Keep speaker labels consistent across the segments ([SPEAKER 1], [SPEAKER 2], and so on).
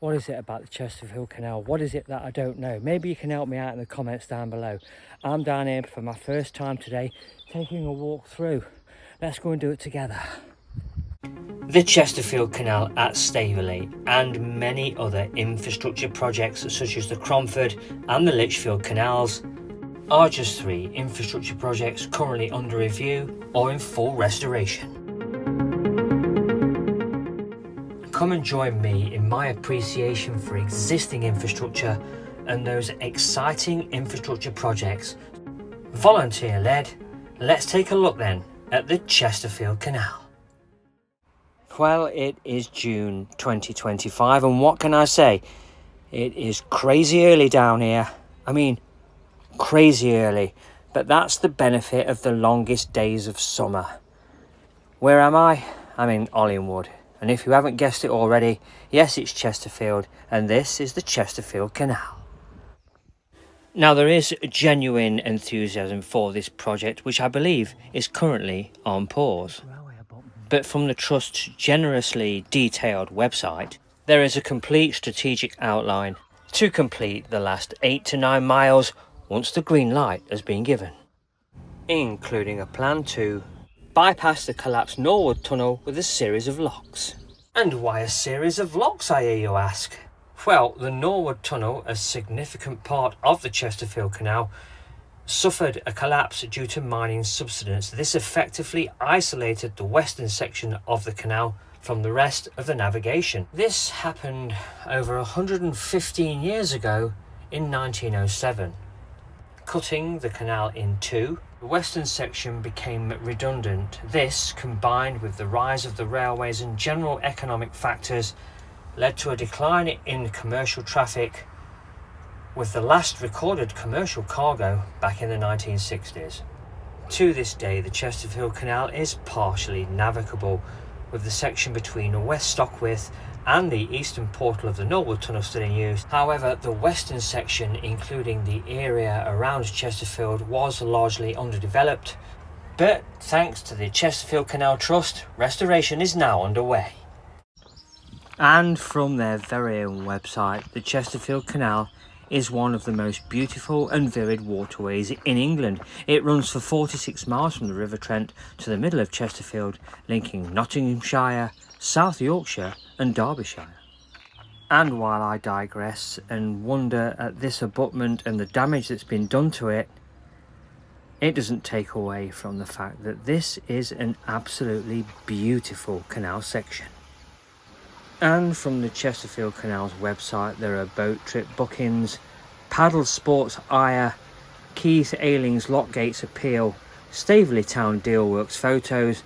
[SPEAKER 1] What is it about the Chesterfield Canal? What is it that I don't know? Maybe you can help me out in the comments down below. I'm down here for my first time today, taking a walk through. Let's go and do it together. The Chesterfield Canal at Staveley and many other infrastructure projects such as the Cromford and the Lichfield Canals are just 3 infrastructure projects currently under review or in full restoration. Come and join me in my appreciation for existing infrastructure and those exciting infrastructure projects. Volunteer led. Let's take a look then at the Chesterfield Canal. Well, it is June 2025 and what can I say? It is crazy early down here. I mean, crazy early. But that's the benefit of the longest days of summer. Where am I? I'm in Hollingwood. And if you haven't guessed it already, yes, it's Chesterfield, and this is the Chesterfield Canal. Now, there is genuine enthusiasm for this project, which I believe is currently on pause. But from the Trust's generously detailed website, there is a complete strategic outline to complete the last 8 to 9 miles once the green light has been given, including a plan to bypass the collapsed Norwood Tunnel with a series of locks. And why a series of locks, I hear you ask? Well, the Norwood Tunnel, a significant part of the Chesterfield Canal, suffered a collapse due to mining subsidence. This effectively isolated the western section of the canal from the rest of the navigation. This happened over 115 years ago in 1907. Cutting the canal in 2, the western section became redundant. This, combined with the rise of the railways and general economic factors, led to a decline in commercial traffic, with the last recorded commercial cargo back in the 1960s. To this day, the Chesterfield Canal is partially navigable, with the section between West Stockwith and the eastern portal of the Norwood Tunnel still in use. However, the western section, including the area around Chesterfield, was largely underdeveloped. But thanks to the Chesterfield Canal Trust, restoration is now underway. And from their very own website, the Chesterfield Canal is one of the most beautiful and vivid waterways in England. It runs for 46 miles from the River Trent to the middle of Chesterfield, linking Nottinghamshire, South Yorkshire and Derbyshire. And while I digress and wonder at this abutment and the damage that's been done to it, it doesn't take away from the fact that this is an absolutely beautiful canal section. And from the Chesterfield Canal's website, there are boat trip bookings, paddle sports hire, Keith Ayling's Lock Gates appeal, Staveley Town Dealworks photos,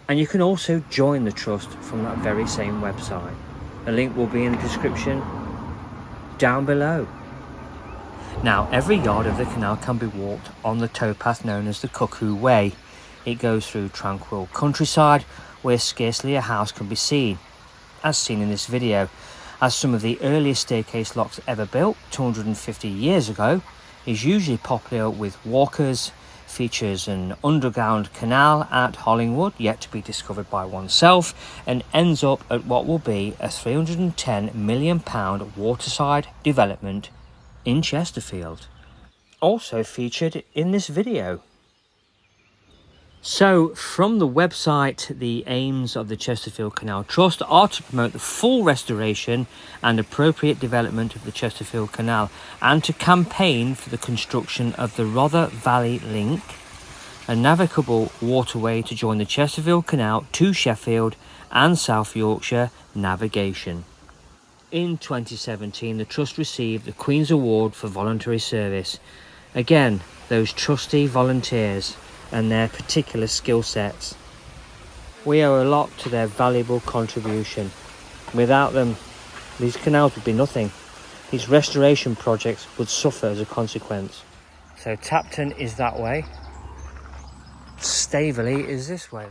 [SPEAKER 1] and you can also join the Trust from that very same website. A link will be in the description down below. Now, every yard of the canal can be walked on the towpath known as the Cuckoo Way. It goes through tranquil countryside where scarcely a house can be seen, as seen in this video, as some of the earliest staircase locks ever built 250 years ago is usually popular with walkers, features an underground canal at Hollingwood yet to be discovered by oneself, and ends up at what will be a £310 million waterside development in Chesterfield, also featured in this video. So, from the website, the aims of the Chesterfield Canal Trust are to promote the full restoration and appropriate development of the Chesterfield Canal, and to campaign for the construction of the Rother Valley Link, a navigable waterway to join the Chesterfield Canal to Sheffield and South Yorkshire navigation. In 2017, the Trust received the Queen's Award for Voluntary Service. Again, those trusty volunteers and their particular skill sets. We owe a lot to their valuable contribution. Without them, these canals would be nothing. These restoration projects would suffer as a consequence. So Tapton is that way. Staveley is this way.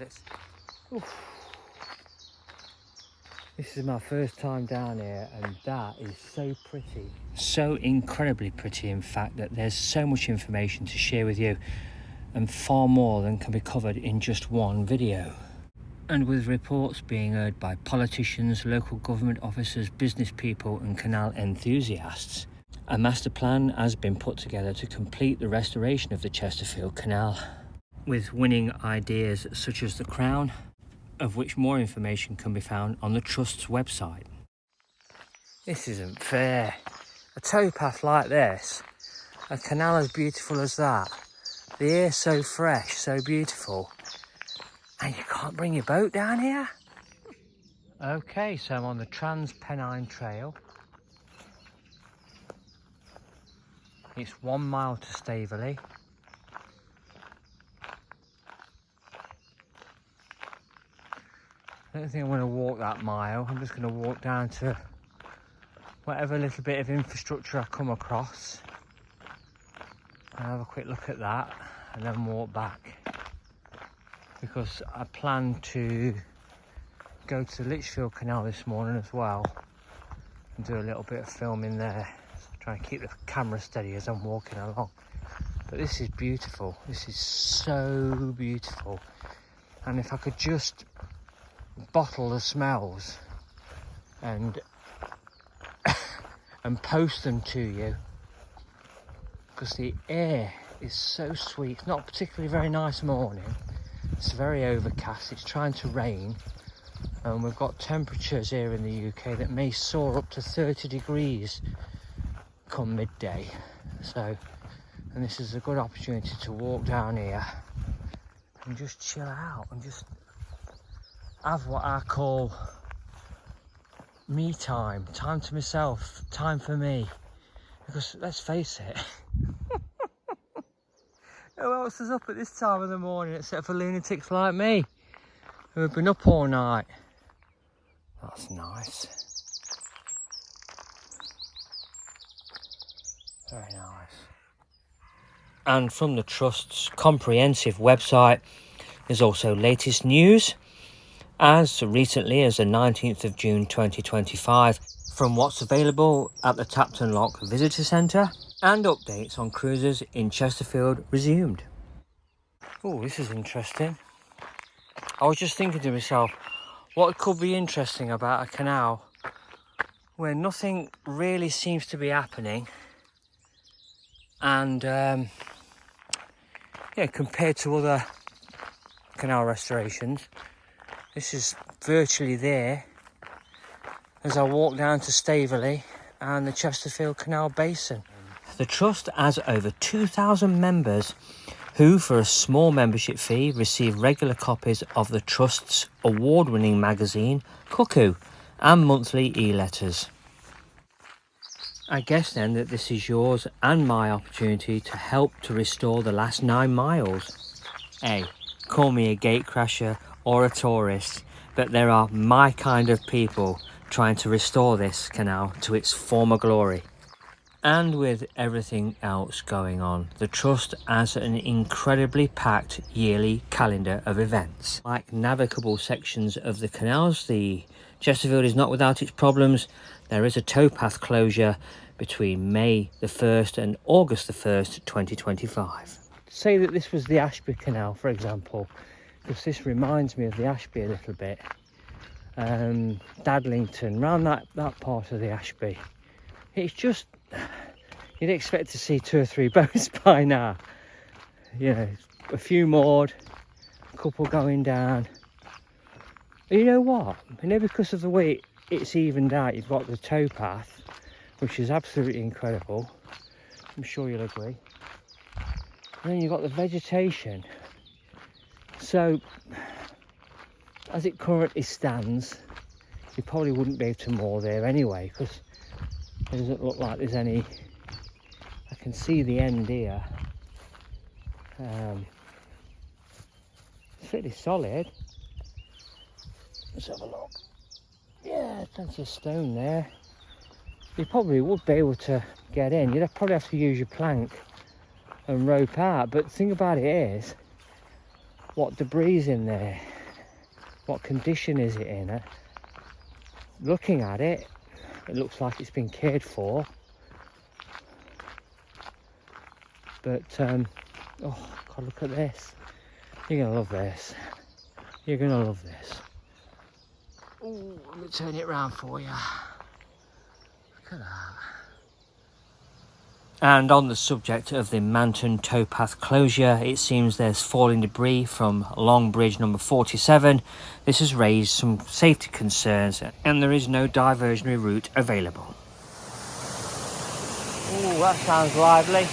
[SPEAKER 1] This is my first time down here, and that is so pretty. So incredibly pretty, in fact, that there's so much information to share with you, and far more than can be covered in just one video. And with reports being heard by politicians, local government officers, business people and canal enthusiasts, a master plan has been put together to complete the restoration of the Chesterfield Canal, with winning ideas such as the Crown, of which more information can be found on the Trust's website. This isn't fair. A towpath like this, a canal as beautiful as that, the air so fresh, so beautiful, and you can't bring your boat down here? Okay, so I'm on the Transpenine Trail. It's 1 mile to Staveley. I don't think I'm going to walk that mile. I'm just going to walk down to whatever little bit of infrastructure I come across and have a quick look at that and then walk back, because I plan to go to the Lichfield Canal this morning as well and do a little bit of filming there. Try and keep the camera steady as I'm walking along. But this is beautiful. This is so beautiful. And if I could just bottle the smells and post them to you, because the air is so sweet. It's not a particularly very nice morning. It's very overcast. It's trying to rain. And we've got temperatures here in the UK that may soar up to 30 degrees come midday. So, and this is a good opportunity to walk down here and just chill out and just have what I call me time to myself, time for me. Because let's face it, who else is up at this time of the morning except for lunatics like me who have been up all night? That's nice. Very nice. And from the Trust's comprehensive website, there's also latest news as recently as the 19th of June 2025 from what's available at the Tapton Lock Visitor Centre, and updates on cruises in Chesterfield resumed. Oh, this is interesting. I was just thinking to myself, what could be interesting about a canal where nothing really seems to be happening, and yeah, compared to other canal restorations, this is virtually there as I walk down to Staveley and the Chesterfield Canal Basin. The Trust has over 2,000 members who, for a small membership fee, receive regular copies of the Trust's award-winning magazine, Cuckoo, and monthly e-letters. I guess then that this is yours and my opportunity to help to restore the last 9 miles. Hey, call me a gatecrasher or a tourist, but there are my kind of people trying to restore this canal to its former glory. And with everything else going on, the Trust has an incredibly packed yearly calendar of events. Like navigable sections of the canals, the Chesterfield is not without its problems. There is a towpath closure between May the 1st and August the 1st, 2025. Say that this was the Ashby Canal, for example, because this reminds me of the Ashby a little bit. Dadlington, round that part of the Ashby. It's just, you'd expect to see 2 or 3 boats by now. You know, a few moored, a couple going down. And you know what? You know, because of the way it's evened out, you've got the towpath, which is absolutely incredible. I'm sure you'll agree. And then you've got the vegetation. So, as it currently stands, you probably wouldn't be able to moor there anyway, because it doesn't look like there's any. I can see the end here. It's pretty solid. Let's have a look. Yeah, plenty of stone there. You probably would be able to get in. You'd probably have to use your plank and rope out. But the thing about it is, what debris is in there? What condition is it in? Looking at it, it looks like it's been cared for. But, oh God, look at this. You're going to love this. You're going to love this. Oh, let me turn it round for you. Look at that. And on the subject of the Manton Towpath closure, it seems there's falling debris from Long Bridge number 47. This has raised some safety concerns and there is no diversionary route available. Oh, that sounds lively.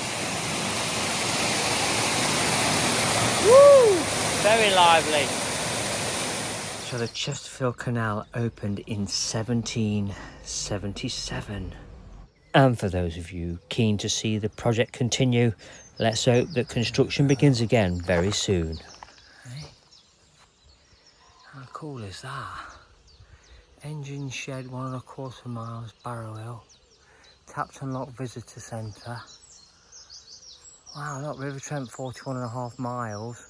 [SPEAKER 1] Woo! Very lively. So the Chesterfield Canal opened in 1777. And for those of you keen to see the project continue, let's hope that construction begins again very soon. Hey? How cool is that? Engine shed 1¼ miles, Barrow Hill. Tapped and Lock Visitor Centre. Wow, look, River Trent 41½ miles.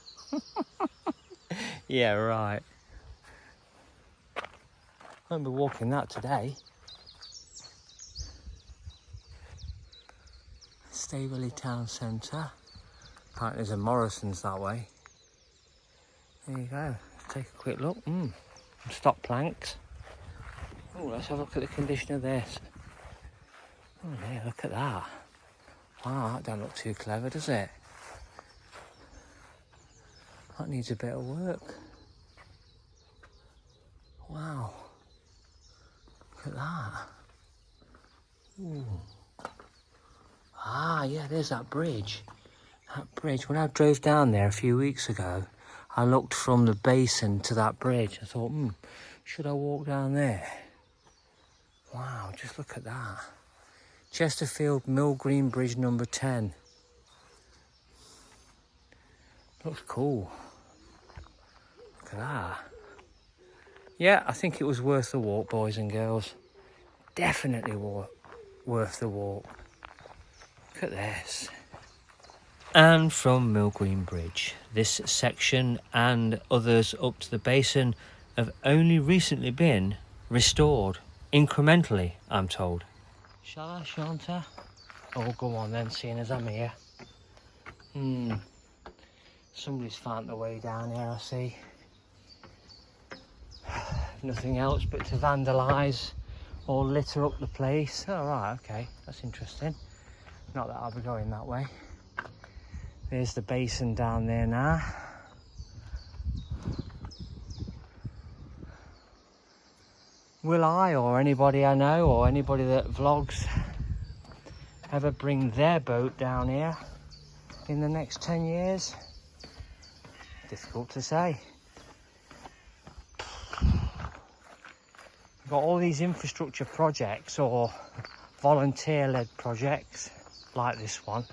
[SPEAKER 1] Yeah, right. Won't be walking that today. Staveley Town Centre. Apparently there's a Morrison's that way. There you go. Let's take a quick look. Stop planks. Oh, let's have a look at the condition of this. Oh yeah, look at that. Wow, that don't look too clever, does it? That needs a bit of work. Wow. Look at that. Ooh. Ah, yeah, there's that bridge. That bridge. When I drove down there a few weeks ago, I looked from the basin to that bridge. I thought, should I walk down there? Wow, just look at that. Chesterfield Mill Green Bridge number 10. Looks cool. Look at that. Yeah, I think it was worth the walk, boys and girls. Definitely worth the walk. Look at this. And from Mill Green Bridge, this section and others up to the basin have only recently been restored. Incrementally, I'm told. Shall I, Shanta? Oh, go on then, seeing as I'm here. Somebody's found their way down here, I see. Nothing else but to vandalise or litter up the place. Oh, right, okay, that's interesting. Not that I'll be going that way. There's the basin down there now. Will I, or anybody I know, or anybody that vlogs, ever bring their boat down here in the next 10 years? Difficult to say. We've got all these infrastructure projects or volunteer-led projects like this one.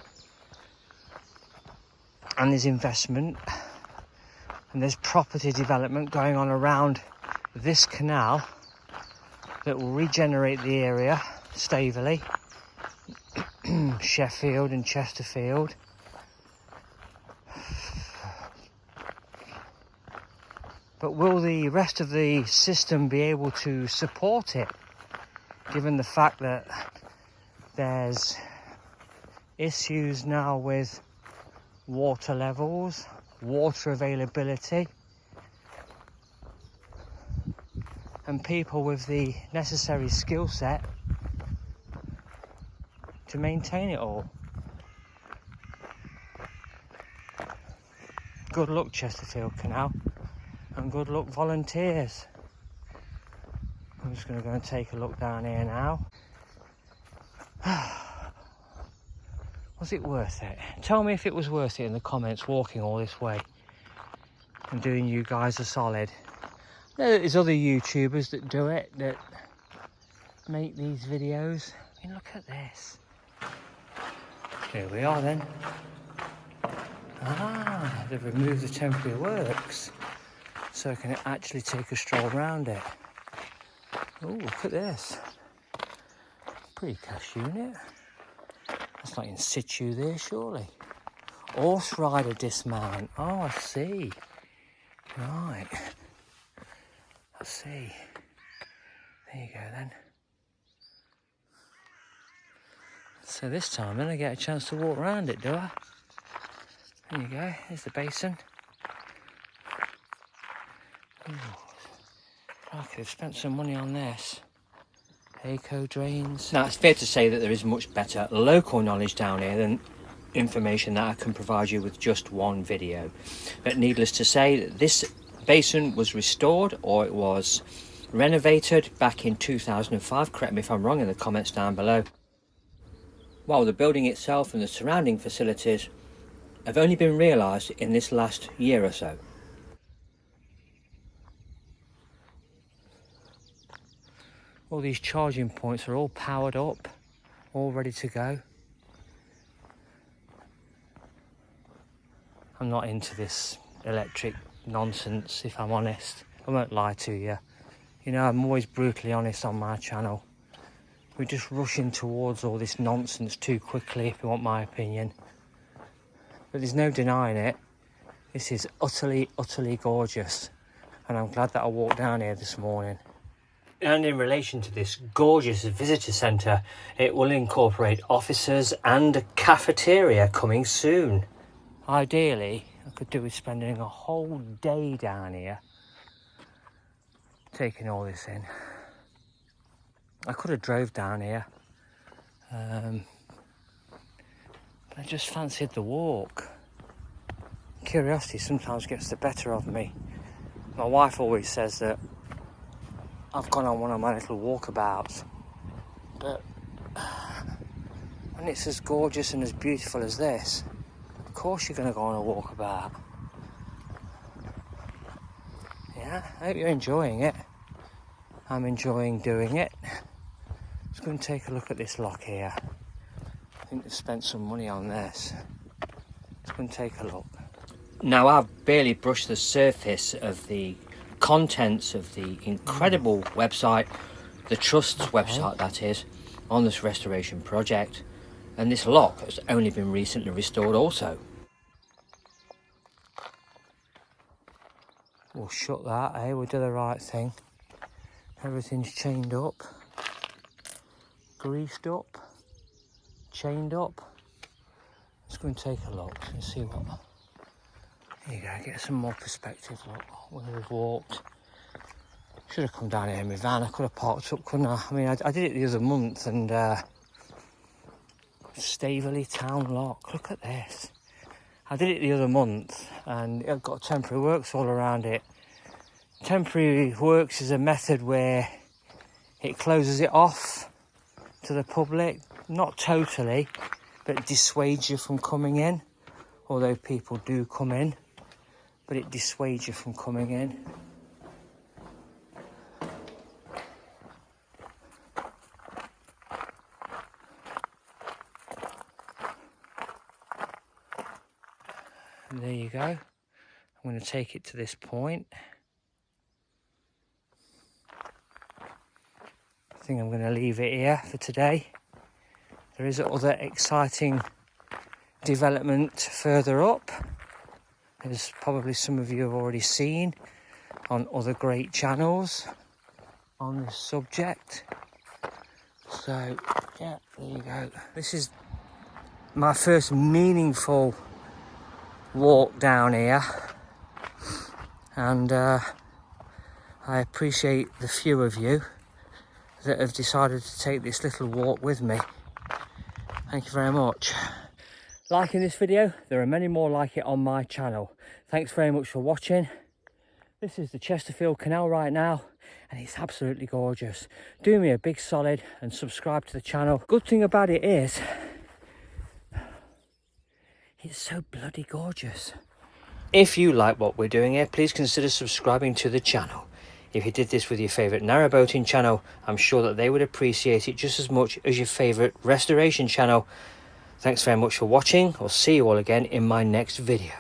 [SPEAKER 1] And there's investment and there's property development going on around this canal that will regenerate the area, Staveley, Sheffield and Chesterfield. But will the rest of the system be able to support it, given the fact that there's issues now with water levels, water availability, and people with the necessary skill set to maintain it all? Good luck, Chesterfield Canal, and good luck, volunteers. I'm just going to go and take a look down here now. Was it worth it? Tell me if it was worth it in the comments, walking all this way and doing you guys a solid. There's other YouTubers that do it, that make these videos. I mean, look at this. Here we are then. Ah, they've removed the temporary works, so I can actually take a stroll around it. Oh, look at this. Pretty cash unit. That's not in situ there, surely. Horse rider dismount. Oh, I see. Right. I see. There you go then. So this time then I get a chance to walk around it, do I? There you go. There's the basin. I could have spent some money on this. Eco drains. Now, it's fair to say that there is much better local knowledge down here than information that I can provide you with just one video. But needless to say, this basin was restored, or it was renovated back in 2005. Correct me if I'm wrong in the comments down below. While the building itself and the surrounding facilities have only been realised in this last year or so. All these charging points are all powered up, all ready to go. I'm not into this electric nonsense, if I'm honest. I won't lie to you. You know, I'm always brutally honest on my channel. We're just rushing towards all this nonsense too quickly, if you want my opinion. But there's no denying it. This is utterly, utterly gorgeous. And I'm glad that I walked down here this morning. And in relation to this gorgeous visitor centre, it will incorporate offices and a cafeteria coming soon. Ideally, I could do with spending a whole day down here, taking all this in. I could have drove down here, but I just fancied the walk. Curiosity sometimes gets the better of me. My wife always says that I've gone on one of my little walkabouts, but when it's as gorgeous and as beautiful as this, of course you're going to go on a walkabout. Yeah, I hope you're enjoying it. I'm enjoying doing it. Let's go and take a look at this lock here. I think they've spent some money on this. Let's go and take a look. Now, I've barely brushed the surface of the contents of the incredible website, the Trust's website that is, on this restoration project. And this lock has only been recently restored also. We'll shut that, eh? We'll do the right thing. Everything's chained up, greased up, chained up. Let's go and take a look and see what... There you go, get some more perspective. Look where we've walked. Should have come down here in my van. I could have parked up, couldn't I? I mean, I did it the other month, and Staveley Town Lock. Look at this. I did it the other month, and it got temporary works all around it. Temporary works is a method where it closes it off to the public, not totally, but dissuades you from coming in. Although people do come in, but it dissuades you from coming in. And there you go. I'm going to take it to this point. I think I'm going to leave it here for today. There is other exciting development further up, as probably some of you have already seen on other great channels on this subject. So yeah, there you go. This is my first meaningful walk down here, and I appreciate the few of you that have decided to take this little walk with me. Thank you very much. Liking this video, there are many more like it on my channel. Thanks very much for watching. This is the Chesterfield Canal right now, and it's absolutely gorgeous. Do me a big solid and subscribe to the channel. Good thing about it is, it's so bloody gorgeous. If you like what we're doing here, please consider subscribing to the channel. If you did this with your favourite narrowboating channel, I'm sure that they would appreciate it just as much as your favourite restoration channel. Thanks very much for watching. I'll see you all again in my next video.